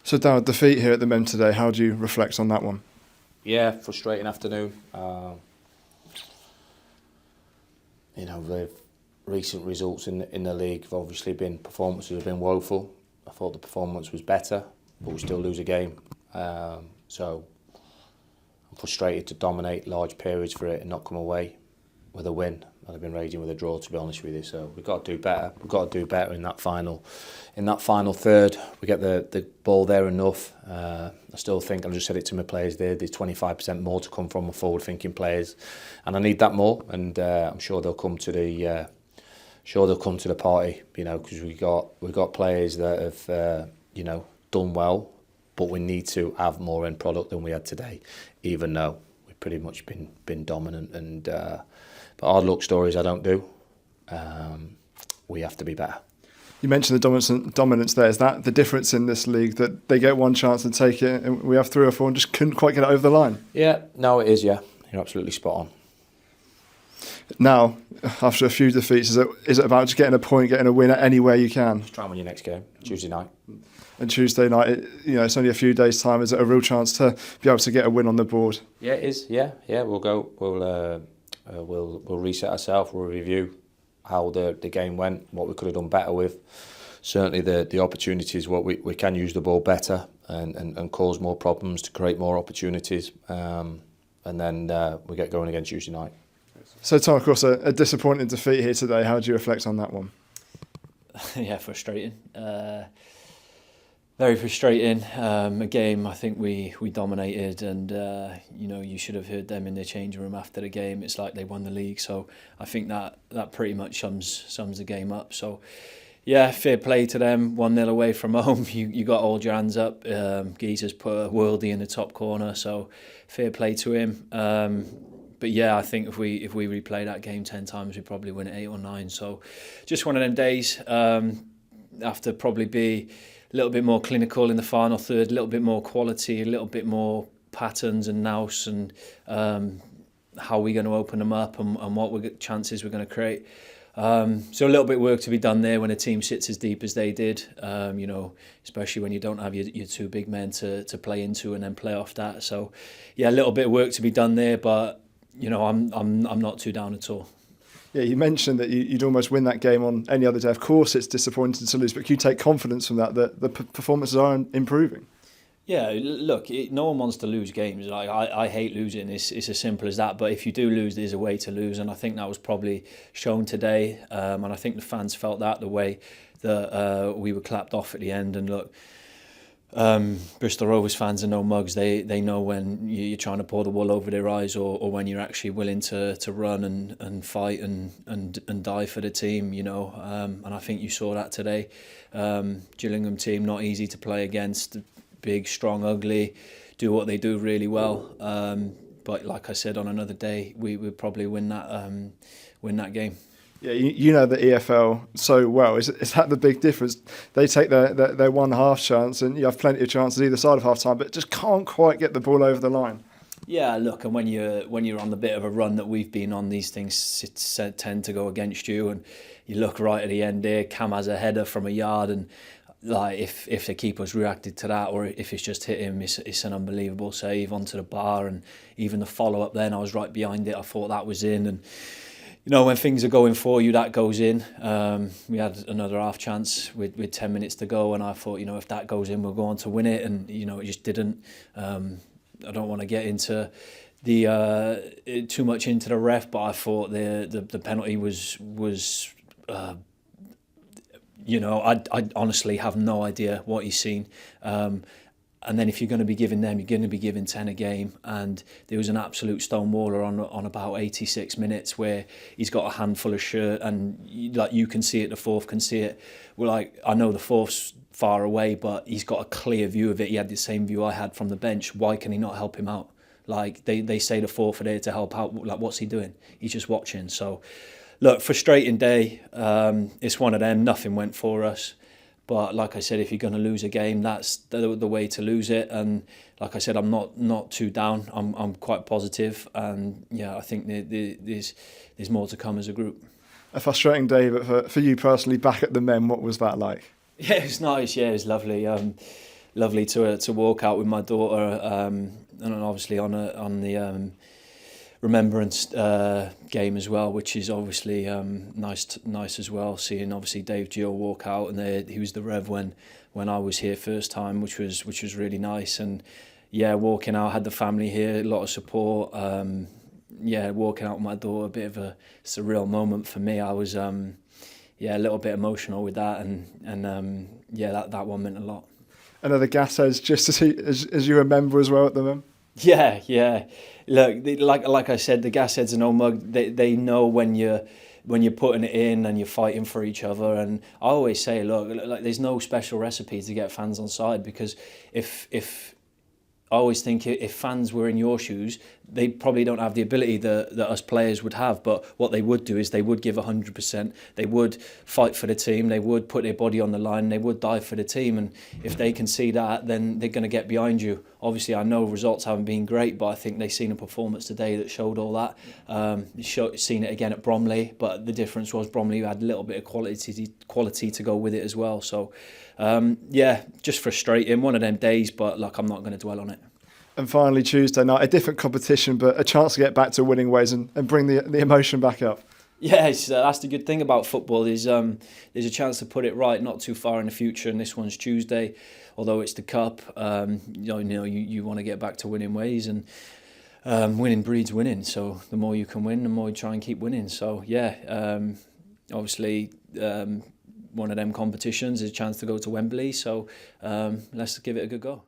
So Darrell, defeat here at the Men today, how do you reflect on that one? Yeah, frustrating afternoon. The recent results in the league have obviously been, performances have been woeful. I thought the performance was better, but we still lose a game. So I'm frustrated to dominate large periods for it and not come away with a win. I've been raging with a draw, to be honest with you. So we've got to do better. We've got to do better in that final third. We get the ball there enough. I still think, I just said it to my players there, there's 25% more to come from my forward-thinking players, and I need that more. And I'm sure they'll come to the party. Because we've got players that have done well, but we need to have more end product than we had today, even though we've pretty much been dominant. And but hard luck stories I don't do. We have to be better. You mentioned the dominance there. Is that the difference in this league, that they get one chance to take it and we have 3 or 4 and just couldn't quite get it over the line? Yeah, no, it is, yeah. You're absolutely spot on. Now, after a few defeats, is it about just getting a point, getting a win anywhere you can? Just try and win your next game, Tuesday night. And Tuesday night, it's only a few days' time. Is it a real chance to be able to get a win on the board? Yeah, it is. Yeah. We'll go. We'll reset ourselves. We'll review how the game went, what we could have done better with. Certainly the opportunities, what we can use the ball better and cause more problems to create more opportunities. And then we get going again Tuesday night. So Tom, of course, a disappointing defeat here today. How do you reflect on that one? Yeah, frustrating. Very frustrating. A game I think we dominated, and you should have heard them in their changing room after the game. It's like they won the league. So I think that pretty much sums the game up. So yeah, fair play to them. 1-0 away from home. You got to hold your hands up. Geezer's put a worldie in the top corner, so fair play to him. But yeah, I think if we replay that game 10 times, we probably win it 8 or 9. So just one of them days. Have to probably be a little bit more clinical in the final third, a little bit more quality, a little bit more patterns and nous, and how we're going to open them up and what chances we're going to create. So a little bit of work to be done there when a team sits as deep as they did, especially when you don't have your 2 big men to play into and then play off that. So yeah, a little bit of work to be done there, but I'm not too down at all. Yeah, you mentioned that you'd almost win that game on any other day. Of course, it's disappointing to lose, but can you take confidence from that the performances are improving? Yeah, look, no one wants to lose games. Like I hate losing. It's as simple as that. But if you do lose, there's a way to lose, and I think that was probably shown today. And I think the fans felt that the way that we were clapped off at the end. And look, Bristol Rovers fans are no mugs. They know when you're trying to pull the wool over their eyes, or when you're actually willing to run and fight and die for the team. And I think you saw that today. Gillingham team, not easy to play against. Big, strong, ugly, do what they do really well. But like I said, on another day, we would probably win that game. Yeah, you know the EFL so well. Is that the big difference? They take their 1 half chance, and you have plenty of chances either side of half time, but just can't quite get the ball over the line. Yeah, look, and when you're on the bit of a run that we've been on, these things tend to go against you. And you look right at the end there, Cam has a header from a yard, and like if the keeper's reacted to that, or if it's just hit him, it's an unbelievable save onto the bar. And even the follow up, then I was right behind it. I thought that was in, and when things are going for you, that goes in. We had another half chance with 10 minutes to go, and I thought, if that goes in, we'll go on to win it, and it just didn't. I don't want to get into too much into the ref, but I thought the penalty was. I honestly have no idea what he's seen. And then if you're going to be giving them, you're going to be giving 10 a game. And there was an absolute stonewaller on about 86 minutes where he's got a handful of shirt, and you can see it, the fourth can see it. I know the fourth's far away, but he's got a clear view of it. He had the same view I had from the bench. Why can he not help him out? They say the fourth are there to help out. What's he doing? He's just watching. So, look, frustrating day. It's one of them. Nothing went for us. But like I said, if you're going to lose a game, that's the way to lose it. And like I said, I'm not too down. I'm quite positive, and yeah, I think there's more to come as a group. A frustrating day, but for you personally, back at the Men, what was that like? Yeah, it was nice. Yeah, it was lovely. lovely to walk out with my daughter, and obviously on the remembrance game as well, which is obviously nice as well. Seeing obviously Dave Gill walk out, and he was the Rev when I was here first time, which was really nice. And yeah, walking out, had the family here, a lot of support. Walking out with my daughter, a bit of a surreal moment for me. I was a little bit emotional with that, and that one meant a lot. And are the gas heads just as you remember as well at the moment? Yeah. Look, like I said, the gas heads are no mug. They know when you're putting it in and you're fighting for each other. And I always say, look, like there's no special recipe to get fans on side, because if I always think if fans were in your shoes, they probably don't have the ability that us players would have. But what they would do is they would give 100%. They would fight for the team. They would put their body on the line. They would die for the team. And if they can see that, then they're going to get behind you. Obviously, I know results haven't been great, but I think they've seen a performance today that showed all that. Seen it again at Bromley, but the difference was Bromley had a little bit of quality to go with it as well. So, just frustrating. One of them days, but look, I'm not going to dwell on it. And finally, Tuesday night, a different competition, but a chance to get back to winning ways and bring the emotion back up. Yes, that's the good thing about football is there's a chance to put it right not too far in the future, and this one's Tuesday, although it's the cup. You want to get back to winning ways, and winning breeds winning. So the more you can win, the more you try and keep winning. So obviously one of them competitions is a chance to go to Wembley. So let's give it a good go.